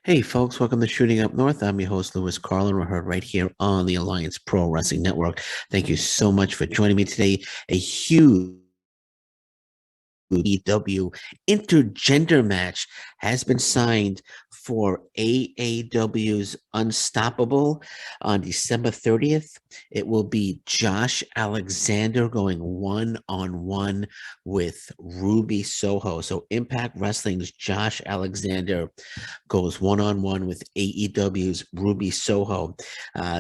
Hey folks, welcome to Shooting Up North. I'm your host, Lewis Carlin. We're heard right here on the Alliance Pro Wrestling Network. Thank you so much for joining me today. A huge AEW intergender match has been signed for AAW's Unstoppable on December 30th. It will be Josh Alexander going one-on-one with Ruby Soho. So Impact Wrestling's Josh Alexander goes one-on-one with AEW's Ruby Soho.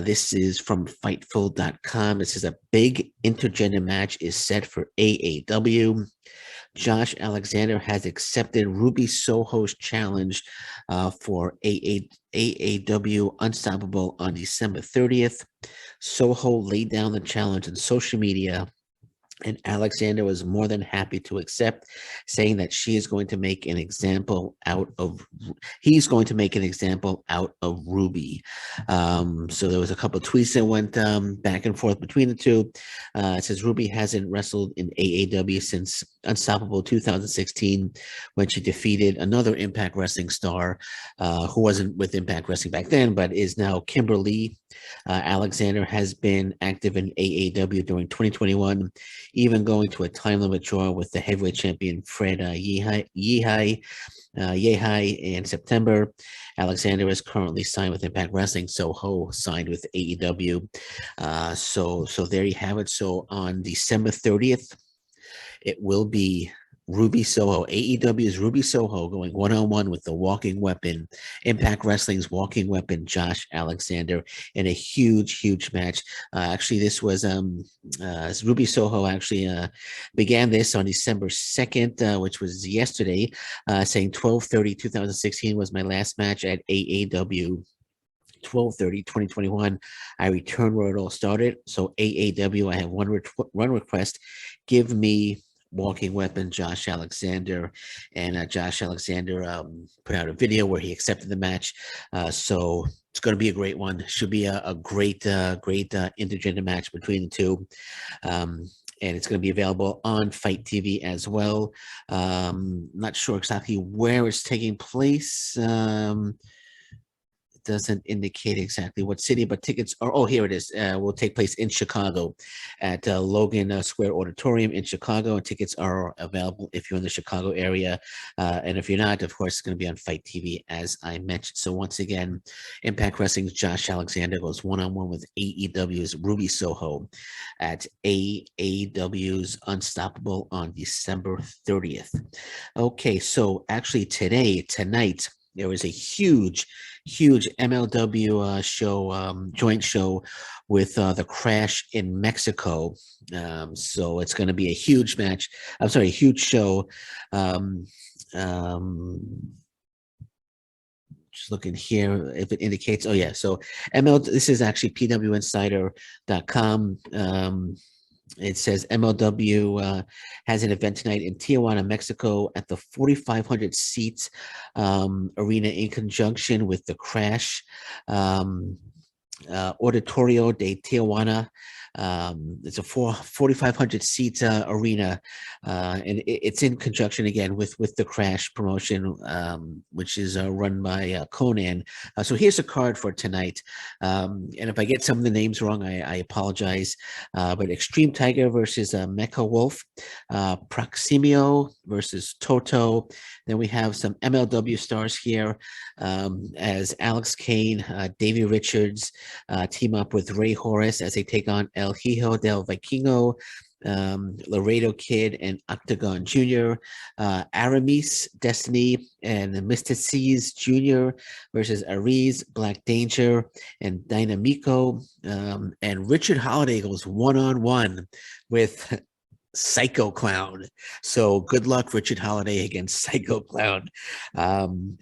This is from Fightful.com. This is a big intergender match is set for AAW. Josh Alexander has accepted Ruby Soho's challenge for AAW Unstoppable on December 30th. Soho laid down the challenge on social media, and Alexander was more than happy to accept, saying that he's going to make an example out of Ruby. So there was a couple of tweets that went back and forth between the two. It says Ruby hasn't wrestled in AAW since Unstoppable 2016, when she defeated another Impact Wrestling star who wasn't with Impact Wrestling back then, but is now Kimberly. Alexander has been active in AAW during 2021, even going to a time limit draw with the heavyweight champion Fred Yehai in September. Alexander is currently signed with Impact Wrestling. Soho signed with AEW. So there you have it. So on December 30th, it will be Ruby Soho, AEW's Ruby Soho, going one-on-one with the walking weapon, Impact Wrestling's walking weapon, Josh Alexander, in a huge match. Actually, this was Ruby Soho actually began this on December 2nd, which was yesterday, saying 12/30/2016 was my last match at AAW. 12/30/2021, I returned where it all started. So AAW, I have one request: give me walking weapon Josh Alexander. And Josh Alexander put out a video where he accepted the match. So it's going to be a great one. Should be a great intergender match between the two. And it's going to be available on Fight TV as well. Not sure exactly where it's taking place. Doesn't indicate exactly what city, but tickets are, oh, here it is, will take place in Chicago at Logan Square Auditorium in Chicago. And tickets are available if you're in the Chicago area. And if you're not, of course, it's going to be on Fight TV, as I mentioned. So once again, Impact Wrestling's Josh Alexander goes one-on-one with AEW's Ruby Soho at AEW's Unstoppable on December 30th. Okay, so actually tonight, there was a huge MLW show, joint show with the Crash in Mexico. So it's going to be a huge match. I'm sorry, a huge show. Um, just looking here if it indicates. Oh yeah, so this is actually pwinsider.com. It says MLW has an event tonight in Tijuana, Mexico, at the 4,500 seats arena in conjunction with the Crash Auditorio de Tijuana. It's a 4,500 seat arena, and it's in conjunction again with the Crash promotion, which is run by Conan. So here's a card for tonight, and if I get some of the names wrong, I apologize. But Extreme Tiger versus Mecha Wolf, Proximio versus Toto. Then we have some MLW stars here, as Alex Kane, Davey Richards team up with Ray Horace as they take on El Hijo del Vikingo, Laredo Kid and Octagon Jr., Aramis, Destiny, and Mystices Jr. versus Aries, Black Danger, and Dynamico. And Richard Holiday goes one-on-one with Psycho Clown. So good luck, Richard Holiday, against Psycho Clown.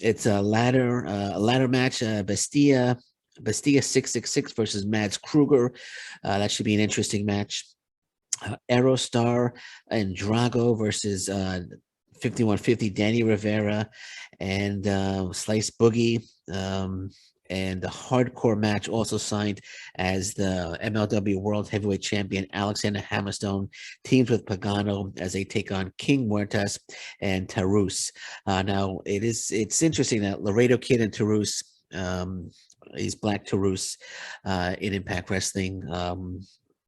It's a ladder match. Bestia 666 versus Mads Kruger. That should be an interesting match. Aerostar and Drago versus 5150 Danny Rivera and Slice Boogie. and the hardcore match also signed as the MLW World Heavyweight Champion Alexander Hammerstone teams with Pagano as they take on King Muertas and Tarus. Now it's interesting that Laredo Kid and Tarus, he's Black Tarus in Impact Wrestling.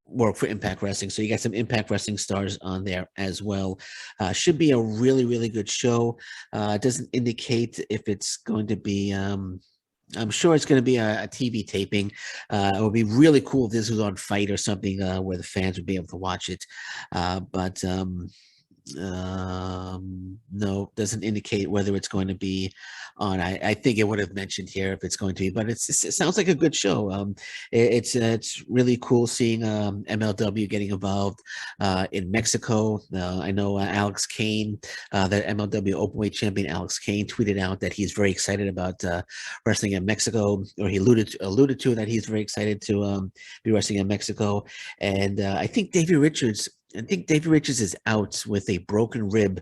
Work for Impact Wrestling. So you got some Impact Wrestling stars on there as well. Should be a really, really good show. It doesn't indicate if it's going to be. I'm sure it's going to be a TV taping. It would be really cool if this was on Fight or something where the fans would be able to watch it. But no, doesn't indicate whether it's going to be on. I think it would have mentioned here if it's going to be, but it sounds like a good show. It's really cool seeing MLW getting involved in Mexico. I know Alex Kane, the MLW Openweight Champion Alex Kane, tweeted out that he's very excited about wrestling in Mexico, or he alluded to that he's very excited to be wrestling in Mexico. And I think Davey Richards is out with a broken rib,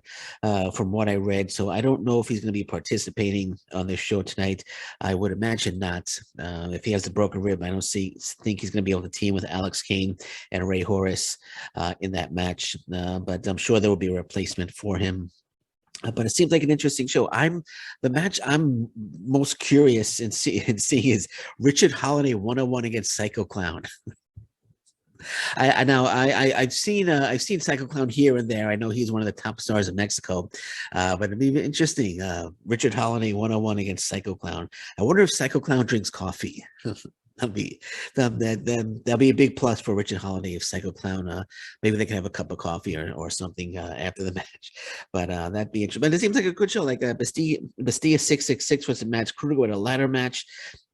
from what I read. So I don't know if he's going to be participating on this show tonight. I would imagine not. If he has the broken rib, I don't think he's going to be able to team with Alex Kane and Ray Horace in that match. But I'm sure there will be a replacement for him. But it seems like an interesting show. The match I'm most curious in seeing is Richard Holiday 101 against Psycho Clown. I've seen Psycho Clown here and there. I know he's one of the top stars of Mexico, but it'd be interesting. Richard Holiday 101 against Psycho Clown. I wonder if Psycho Clown drinks coffee. That'll be that'll be a big plus for Richard Holiday if Psycho Clown. Maybe they can have a cup of coffee or something after the match. But that'd be interesting. But it seems like a good show. Like Bastilla 666 was a match. Kruger with a ladder match.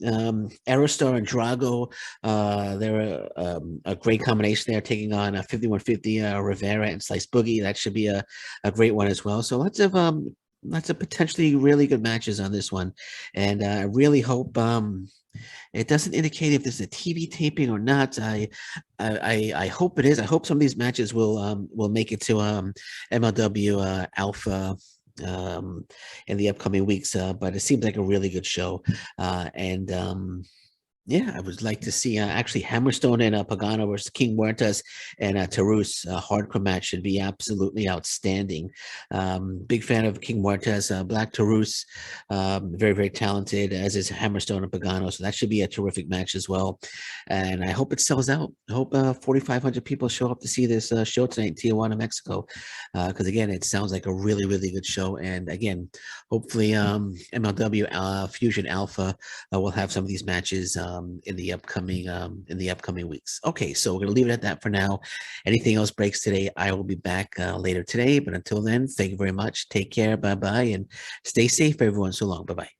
Aerostar and Drago, they're a great combination there, taking on 5150 Rivera and Slice Boogie. That should be a great one as well. So lots of potentially really good matches on this one, and I really hope it doesn't indicate if there's a TV taping or not. I hope it is. I hope some of these matches will make it to MLW Alpha in the upcoming weeks. But it seems like a really good show, and yeah, I would like to see actually Hammerstone and Pagano versus King Muertas and Tarus. Hardcore match should be absolutely outstanding. Big fan of King Muertas, Black Tarus, very, very talented, as is Hammerstone and Pagano. So that should be a terrific match as well. And I hope it sells out. I hope 4,500 people show up to see this show tonight in Tijuana, Mexico. Because again, it sounds like a really, really good show. And again, hopefully MLW Fusion Alpha will have some of these matches in the upcoming weeks. Okay, so we're gonna leave it at that for now. Anything else breaks today, I will be back later today. But until then, thank you very much. Take care. Bye bye, and stay safe, everyone. So long. Bye bye.